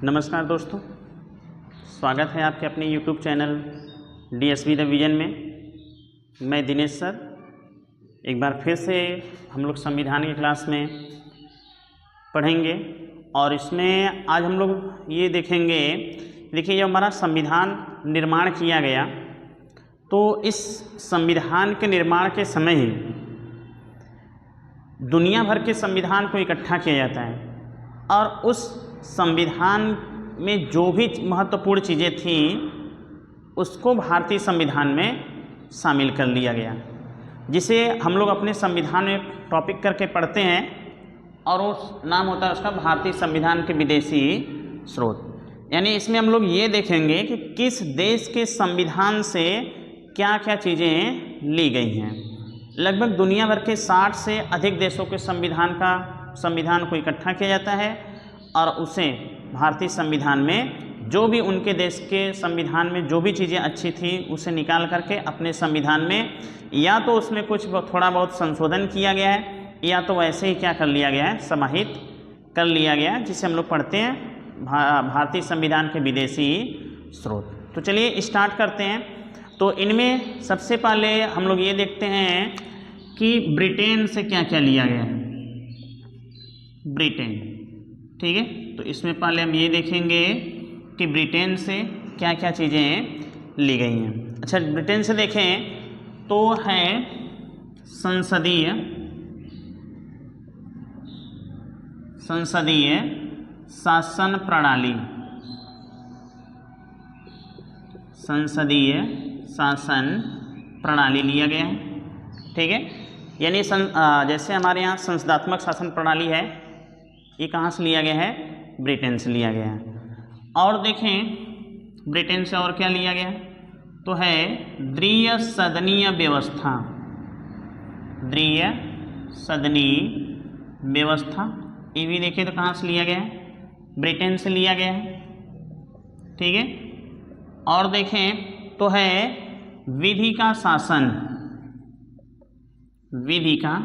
नमस्कार दोस्तों, स्वागत है आपके अपने YouTube channel DSV the vision में। मैं दिनेश सर एक बार फिर से हम लोग संविधान की क्लास में पढ़ेंगे और इसमें आज हम लोग ये देखेंगे। देखिए, जब हमारा संविधान निर्माण किया गया तो इस संविधान के निर्माण के समय ही दुनिया भर के संविधान को इकट्ठा किया जाता है और उस संविधान में जो भी महत्वपूर्ण चीज़ें थीं उसको भारतीय संविधान में शामिल कर लिया गया, जिसे हम लोग अपने संविधान में टॉपिक करके पढ़ते हैं और उस नाम होता है उसका भारतीय संविधान के विदेशी स्रोत। यानी इसमें हम लोग ये देखेंगे कि किस देश के संविधान से क्या क्या चीज़ें ली गई हैं। लगभग दुनिया भर के 60 से अधिक देशों के संविधान को इकट्ठा किया जाता है और उसे भारतीय संविधान में जो भी उनके देश के संविधान में जो भी चीज़ें अच्छी थी उसे निकाल करके अपने संविधान में या तो उसमें कुछ थोड़ा बहुत संशोधन किया गया है या तो वैसे ही क्या कर लिया गया है, समाहित कर लिया गया है, जिसे हम लोग पढ़ते हैं भारतीय संविधान के विदेशी स्रोत। तो चलिए स्टार्ट करते हैं। तो इनमें सबसे पहले हम लोग ये देखते हैं कि ब्रिटेन से क्या क्या लिया गया है। ब्रिटेन, ठीक है। तो इसमें पहले हम ये देखेंगे कि ब्रिटेन से क्या क्या चीज़ें ली गई हैं। अच्छा, ब्रिटेन से देखें तो है संसदीय शासन प्रणाली। संसदीय शासन प्रणाली लिया गया है, ठीक है। यानी जैसे हमारे यहाँ संसदात्मक शासन प्रणाली है, ये कहाँ से लिया गया है? ब्रिटेन से लिया गया है। और देखें ब्रिटेन से और क्या लिया गया है तो है द्विसदनीय व्यवस्था। द्विसदनीय व्यवस्था, ये भी देखिए तो कहाँ से लिया गया है? ब्रिटेन से लिया गया है, ठीक है। और देखें तो है विधि का शासन। विधि का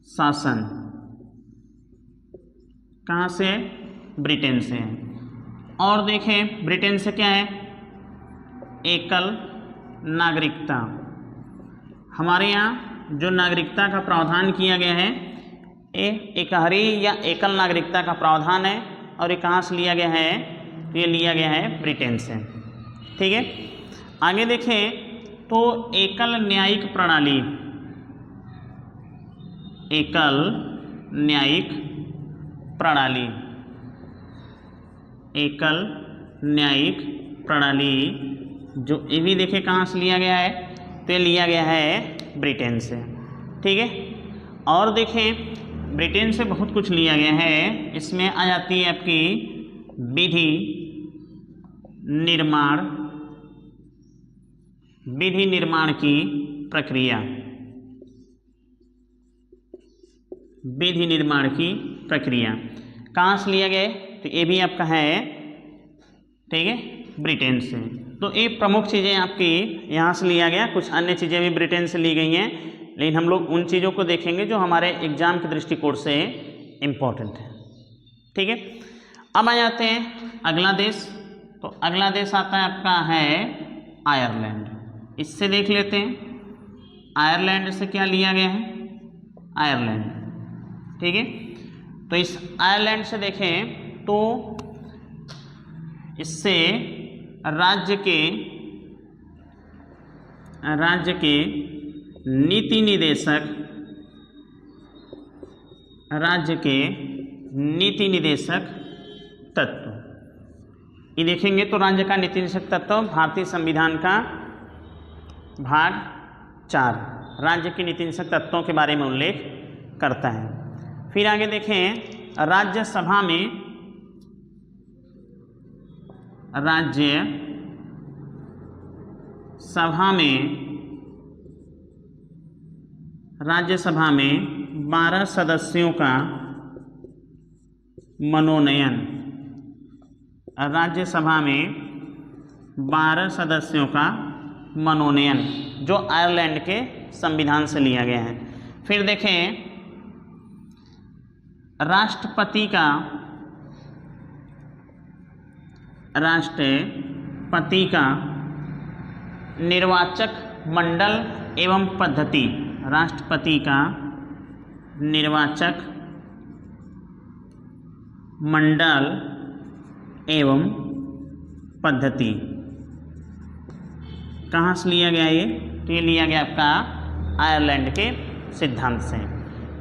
शासन कहाँ से? ब्रिटेन से। और देखें ब्रिटेन से क्या है? एकल नागरिकता। हमारे यहाँ जो नागरिकता का प्रावधान किया गया है ये एकहरी या एकल नागरिकता का प्रावधान है और ये कहाँ से लिया गया है? तो ये लिया गया है ब्रिटेन से, ठीक है। आगे देखें तो एकल न्यायिक प्रणाली। एकल न्यायिक प्रणाली, एकल न्यायिक प्रणाली जो ये भी देखे कहाँ से लिया गया है? तो ये लिया गया है ब्रिटेन से, ठीक है। और देखें ब्रिटेन से बहुत कुछ लिया गया है। इसमें आ जाती है आपकी विधि निर्माण की प्रक्रिया। विधि निर्माण की प्रक्रिया कहाँ से लिया गया? तो ये भी आपका है, ठीक है, ब्रिटेन से। तो ये प्रमुख चीज़ें आपकी यहाँ से लिया गया। कुछ अन्य चीज़ें भी ब्रिटेन से ली गई हैं, लेकिन हम लोग उन चीज़ों को देखेंगे जो हमारे एग्जाम के दृष्टिकोण से इम्पोर्टेंट है, ठीक है। अब आ जाते हैं अगला देश। तो अगला देश आता है आपका है आयरलैंड। इससे देख लेते हैं आयरलैंड से क्या लिया गया है? आयरलैंड, ठीक है। तो इस आयरलैंड से देखें तो इससे राज्य के नीति निदेशक तत्व, ये देखेंगे तो राज्य का नीति निदेशक तत्व भारतीय संविधान का भाग 4 राज्य के नीति निदेशक तत्वों के बारे में उल्लेख करता है। फिर आगे देखें राज्यसभा में 12 सदस्यों का मनोनयन। राज्यसभा में 12 सदस्यों का मनोनयन जो आयरलैंड के संविधान से लिया गया है। फिर देखें राष्ट्रपति का राष्ट्रपति का निर्वाचक मंडल एवं पद्धति, राष्ट्रपति का निर्वाचक मंडल एवं पद्धति कहाँ से लिया गया ये? तो ये लिया गया आपका आयरलैंड के सिद्धांत से।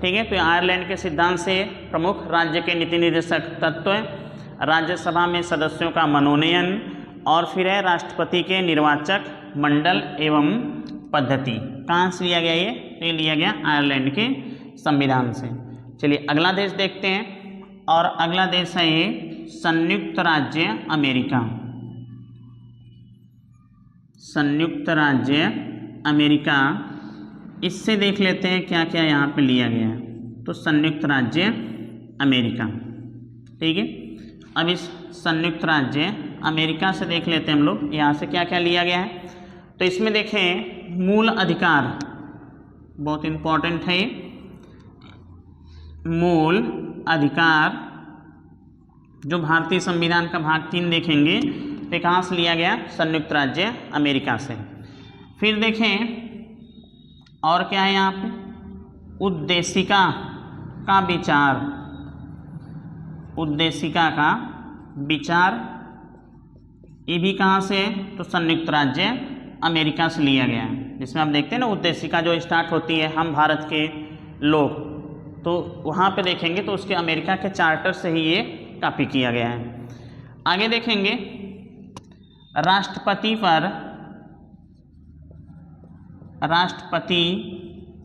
ठीक है, तो आयरलैंड के सिद्धांत से प्रमुख राज्य के नीति निर्देशक तत्व, राज्यसभा में सदस्यों का मनोनयन और फिर है राष्ट्रपति के निर्वाचक मंडल एवं पद्धति। कहाँ से लिया गया ये? तो ये लिया गया आयरलैंड के संविधान से। चलिए अगला देश देखते हैं, और अगला देश है ये संयुक्त राज्य अमेरिका। संयुक्त राज्य अमेरिका, इससे देख लेते हैं क्या क्या यहाँ पे लिया गया है। तो संयुक्त राज्य अमेरिका, ठीक है। अब इस संयुक्त राज्य अमेरिका से देख लेते हैं हम लोग यहाँ से क्या क्या लिया गया है। तो इसमें देखें मूल अधिकार, बहुत इम्पोर्टेंट है ये, मूल अधिकार जो भारतीय संविधान का भाग 3 देखेंगे तो कहाँ से लिया गया? संयुक्त राज्य अमेरिका से। फिर देखें और क्या है यहाँ पे, उद्देशिका का विचार, उद्देशिका का विचार, ये भी कहाँ से? तो संयुक्त राज्य अमेरिका से लिया गया है। जिसमें आप देखते हैं ना उद्देशिका जो स्टार्ट होती है हम भारत के लोग, तो वहाँ पे देखेंगे तो उसके अमेरिका के चार्टर से ही ये कॉपी किया गया है। आगे देखेंगे राष्ट्रपति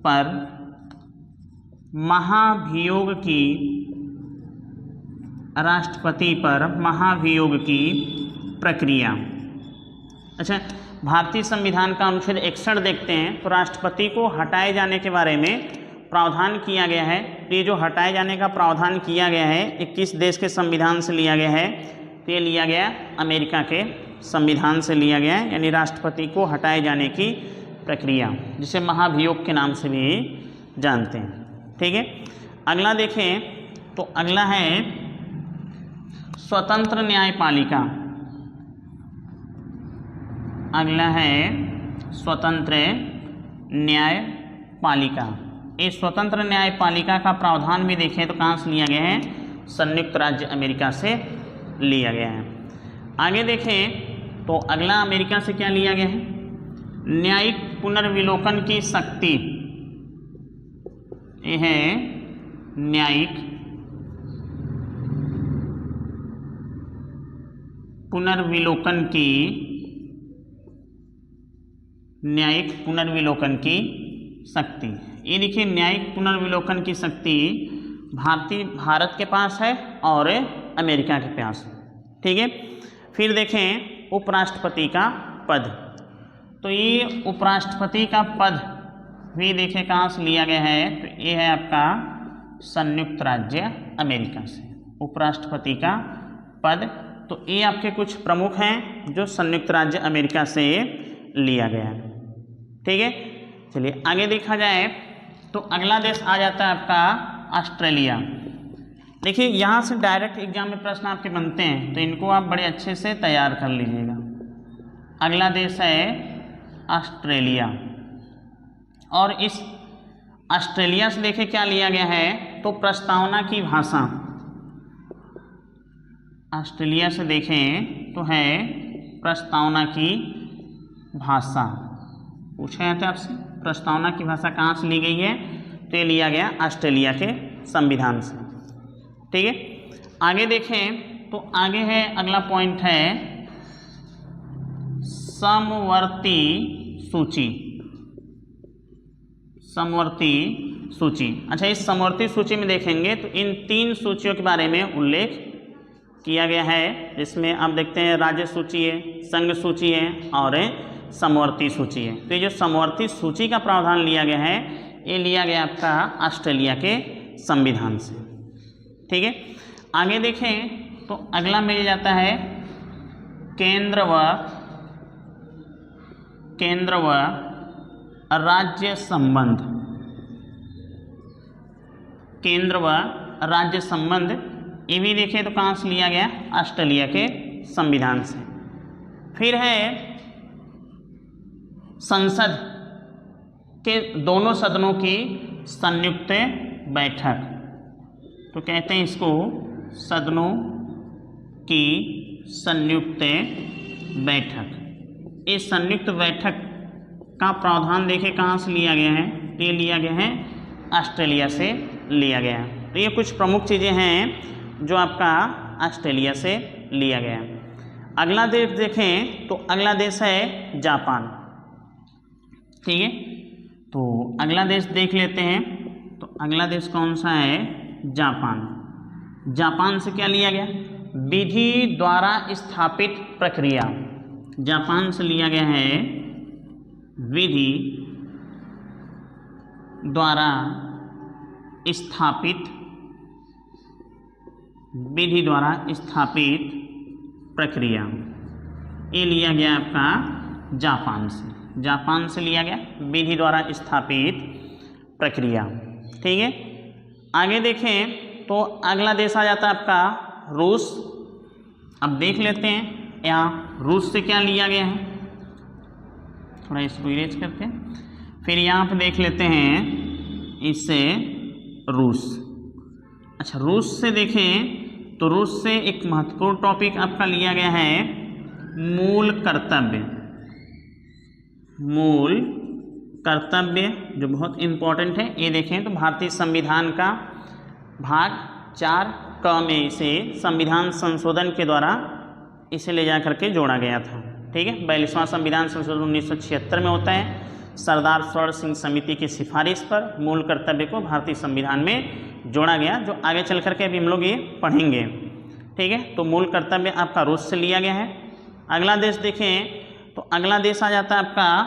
पर महाभियोग की, राष्ट्रपति पर महाभियोग की प्रक्रिया। अच्छा, भारतीय संविधान का अनुच्छेद 61 देखते हैं तो राष्ट्रपति को हटाए जाने के बारे में प्रावधान किया गया है। तो ये जो हटाए जाने का प्रावधान किया गया है 21 देश के संविधान से लिया गया है। तो ये लिया गया अमेरिका के संविधान से लिया गया है, यानी राष्ट्रपति को हटाए जाने की प्रक्रिया, जिसे महाभियोग के नाम से भी जानते हैं। ठीक है, अगला देखें तो अगला है स्वतंत्र न्यायपालिका। अगला है स्वतंत्र न्यायपालिका। इस स्वतंत्र न्यायपालिका का प्रावधान भी देखें तो कहाँ से लिया गया है? संयुक्त राज्य अमेरिका से लिया गया है। आगे देखें तो अगला अमेरिका से क्या लिया गया है? न्यायिक पुनर्विलोकन की शक्ति। यह है न्यायिक पुनर्विलोकन की, न्यायिक पुनर्विलोकन की शक्ति। ये देखिए न्यायिक पुनर्विलोकन की शक्ति भारत के पास है और अमेरिका के पास। ठीक है, फिर देखें उपराष्ट्रपति का पद। तो ये उपराष्ट्रपति का पद भी देखें कहाँ से लिया गया है? तो ये है आपका संयुक्त राज्य अमेरिका से उपराष्ट्रपति का पद। तो ये आपके कुछ प्रमुख हैं जो संयुक्त राज्य अमेरिका से लिया गया है। ठीक है, चलिए आगे देखा जाए तो अगला देश आ जाता है आपका ऑस्ट्रेलिया। देखिए यहाँ से डायरेक्ट एग्जाम में प्रश्न आपके बनते हैं, तो इनको आप बड़े अच्छे से तैयार कर लीजिएगा। अगला देश है ऑस्ट्रेलिया, और इस ऑस्ट्रेलिया से देखें क्या लिया गया है? तो प्रस्तावना की भाषा। ऑस्ट्रेलिया से देखें तो है प्रस्तावना की भाषा। पूछा जाता है आपसे प्रस्तावना की भाषा कहाँ से ली गई है? तो ये लिया गया ऑस्ट्रेलिया के संविधान से। ठीक है, आगे देखें तो आगे है अगला पॉइंट है समवर्ती सूची। समवर्ती सूची। अच्छा, इस समवर्ती सूची में देखेंगे तो इन 3 सूचियों के बारे में उल्लेख किया गया है, जिसमें आप देखते हैं राज्य सूची है, संघ सूची है और समवर्ती सूची है। तो ये जो समवर्ती सूची का प्रावधान लिया गया है ये लिया गया आपका ऑस्ट्रेलिया के संविधान से। ठीक है, आगे देखें तो अगला मिल जाता है केंद्र व राज्य संबंध। केंद्र व राज्य संबंध ये भी देखें तो कहाँ से लिया गया? ऑस्ट्रेलिया के संविधान से। फिर है संसद के दोनों सदनों की संयुक्त बैठक, तो कहते हैं इसको सदनों की संयुक्त बैठक। इस संयुक्त बैठक का प्रावधान देखें कहाँ से लिया गया है, ये लिया गया है ऑस्ट्रेलिया से लिया गया। तो ये कुछ प्रमुख चीज़ें हैं जो आपका ऑस्ट्रेलिया से लिया गया। अगला देश देखें तो अगला देश है जापान। ठीक है, तो अगला देश देख लेते हैं। तो अगला देश कौन सा है, जापान। जापान से क्या लिया गया, विधि द्वारा स्थापित प्रक्रिया। जापान से लिया गया है विधि द्वारा स्थापित, विधि द्वारा स्थापित प्रक्रिया। ये लिया गया आपका जापान से, जापान से लिया गया विधि द्वारा स्थापित प्रक्रिया। ठीक है, आगे देखें तो अगला देश आ जाता है आपका रूस। अब देख लेते हैं यहाँ रूस से क्या लिया गया है, थोड़ा इसको इरेज करते हैं। फिर यहाँ पे देख लेते हैं इससे रूस। अच्छा, रूस से देखें तो रूस से एक महत्वपूर्ण टॉपिक आपका लिया गया है मूल कर्तव्य। मूल कर्तव्य जो बहुत इम्पोर्टेंट है, ये देखें तो भारतीय संविधान का भाग 4 क में इसे संविधान संशोधन के द्वारा इसे ले जा करके जोड़ा गया था। ठीक है, 42वां संविधान संशोधन 1976 में होता है। सरदार स्वर्ण सिंह समिति की सिफारिश पर मूल कर्तव्य को भारतीय संविधान में जोड़ा गया, जो आगे चल करके अभी हम लोग ये पढ़ेंगे। ठीक है, तो मूल कर्तव्य आपका रूस से लिया गया है। अगला देश देखें तो अगला देश आ जाता है आपका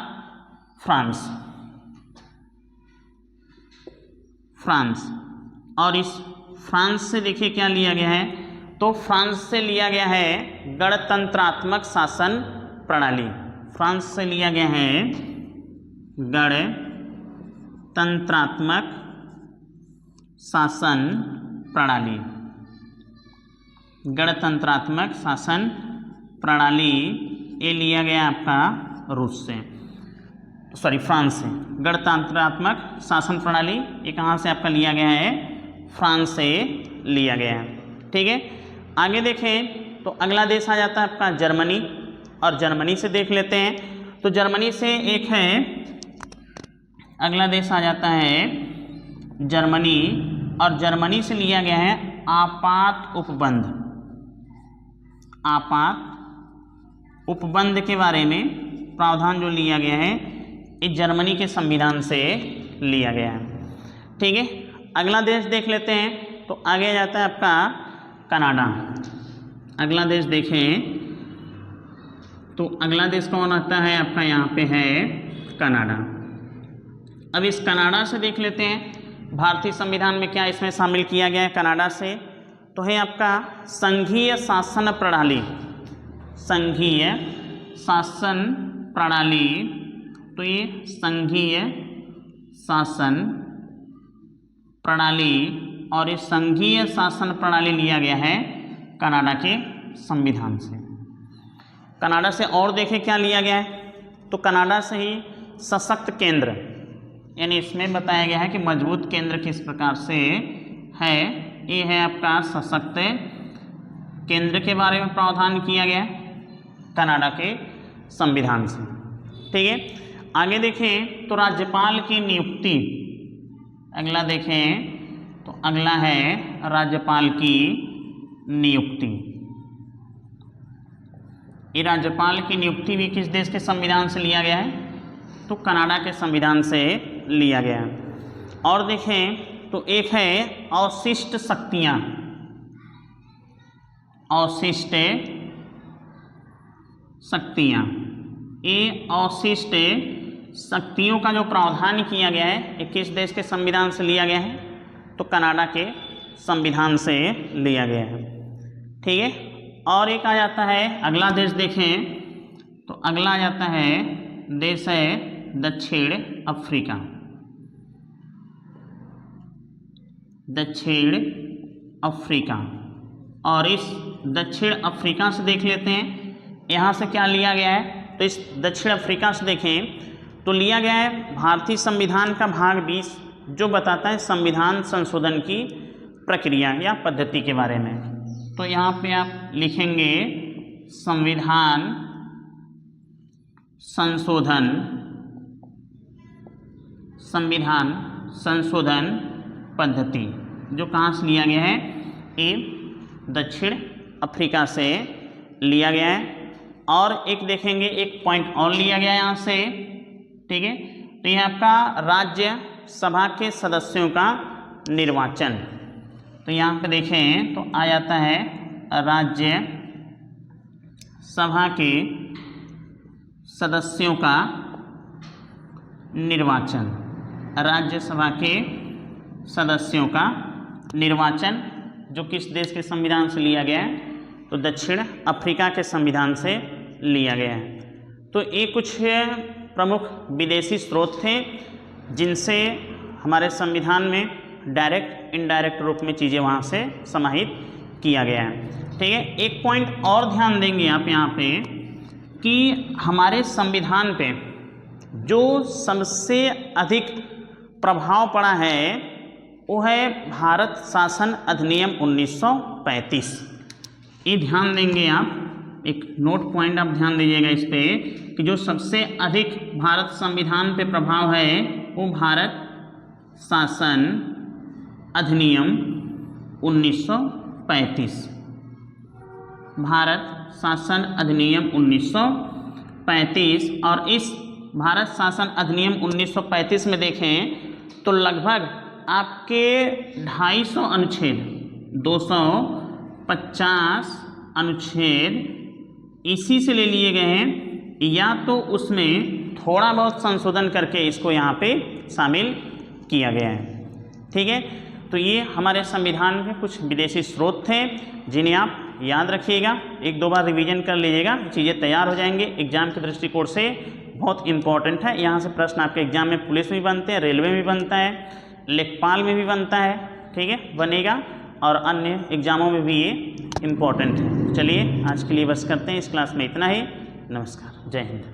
फ्रांस। फ्रांस, और इस फ्रांस से देखिए क्या लिया गया है, तो फ्रांस से लिया गया है गणतंत्रात्मक शासन प्रणाली। फ्रांस से लिया गया है गणतंत्रात्मक शासन प्रणाली। गणतंत्रात्मक शासन प्रणाली ये लिया गया आपका रूस से, सॉरी फ्रांस से। गणतंत्रात्मक शासन प्रणाली ये कहाँ से आपका लिया गया है, फ्रांस से लिया गया है। ठीक है, आगे देखें तो अगला देश आ जाता है आपका जर्मनी, और जर्मनी से देख लेते हैं। तो जर्मनी से एक है, अगला देश आ जाता है जर्मनी, और जर्मनी से लिया गया है आपात उपबंध। आपात उपबंध के बारे में प्रावधान जो लिया गया है ये जर्मनी के संविधान से लिया गया है। ठीक है, अगला देश देख लेते हैं तो आगे आ जाता है आपका कनाडा। अगला देश देखें तो अगला देश कौन आता है आपका, यहाँ पे है कनाडा। अब इस कनाडा से देख लेते हैं भारतीय संविधान में क्या इसमें शामिल किया गया है कनाडा से, तो है आपका संघीय शासन प्रणाली। संघीय शासन प्रणाली, तो ये संघीय शासन प्रणाली, और इस संघीय शासन प्रणाली लिया गया है कनाडा के संविधान से। कनाडा से और देखें क्या लिया गया है, तो कनाडा से ही सशक्त केंद्र, यानी इसमें बताया गया है कि मजबूत केंद्र किस प्रकार से है, ये है आपका सशक्त केंद्र के बारे में प्रावधान किया गया है कनाडा के संविधान से। ठीक है, आगे देखें तो राज्यपाल की नियुक्ति। अगला देखें तो अगला है राज्यपाल की नियुक्ति। ये राज्यपाल की नियुक्ति भी किस देश के संविधान से लिया गया है, तो कनाडा के संविधान से लिया गया है। और देखें तो एक है अवशिष्ट शक्तियाँ। अवशिष्ट शक्तियाँ, ये अवशिष्ट शक्तियों का जो प्रावधान किया गया है ये किस देश के संविधान से लिया गया है, तो कनाडा के संविधान से लिया गया है। ठीक है, और एक आ जाता है अगला देश देखें तो अगला आ जाता है देश है दक्षिण अफ्रीका। दक्षिण अफ्रीका, और इस दक्षिण अफ्रीका से देख लेते हैं। यहाँ से क्या लिया गया है, तो इस दक्षिण अफ्रीका से देखें तो लिया गया है भारतीय संविधान का भाग 20 जो बताता है संविधान संशोधन की प्रक्रिया या पद्धति के बारे में। तो यहाँ पे आप लिखेंगे संविधान संशोधन, संविधान संशोधन पद्धति, जो कहाँ से लिया गया है, ये दक्षिण अफ्रीका से लिया गया है। और एक देखेंगे, एक पॉइंट और लिया गया है यहाँ से, ठीक है। तो ये आपका राज्य सभा के सदस्यों का निर्वाचन, तो यहाँ पे देखें तो आ जाता है राज्य सभा के सदस्यों का निर्वाचन, राज्यसभा के सदस्यों का निर्वाचन, जो किस देश के संविधान से लिया गया है, तो दक्षिण अफ्रीका के संविधान से लिया गया है। तो ये कुछ प्रमुख विदेशी स्रोत थे जिनसे हमारे संविधान में डायरेक्ट इनडायरेक्ट रूप में चीज़ें वहाँ से समाहित किया गया है, ठीक है। एक पॉइंट और ध्यान देंगे आप यहाँ पे कि हमारे संविधान पे जो सबसे अधिक प्रभाव पड़ा है वो है भारत शासन अधिनियम 1935। ये ध्यान देंगे आप, एक नोट पॉइंट आप ध्यान दीजिएगा इस पे कि जो सबसे अधिक भारत संविधान पे प्रभाव है वो भारत शासन अधिनियम 1935, भारत शासन अधिनियम 1935। और इस भारत शासन अधिनियम 1935 में देखें तो लगभग आपके 250 अनुच्छेद, 250 अनुच्छेद इसी से ले लिए गए हैं, या तो उसमें थोड़ा बहुत संशोधन करके इसको यहाँ पे शामिल किया गया है, ठीक है। तो ये हमारे संविधान के कुछ विदेशी स्रोत थे जिन्हें आप याद रखिएगा, एक दो बार रिवीजन कर लीजिएगा, चीज़ें तैयार हो जाएंगे। एग्जाम के दृष्टिकोण से बहुत इंपॉर्टेंट है। यहाँ से प्रश्न आपके एग्जाम में पुलिस में भी बनते हैं, रेलवे में भी बनता है, लेखपाल में भी बनता है, ठीक है, बनेगा, और अन्य एग्जामों में भी ये इम्पॉर्टेंट है। चलिए आज के लिए बस करते हैं, इस क्लास में इतना ही। नमस्कार, जय हिंद।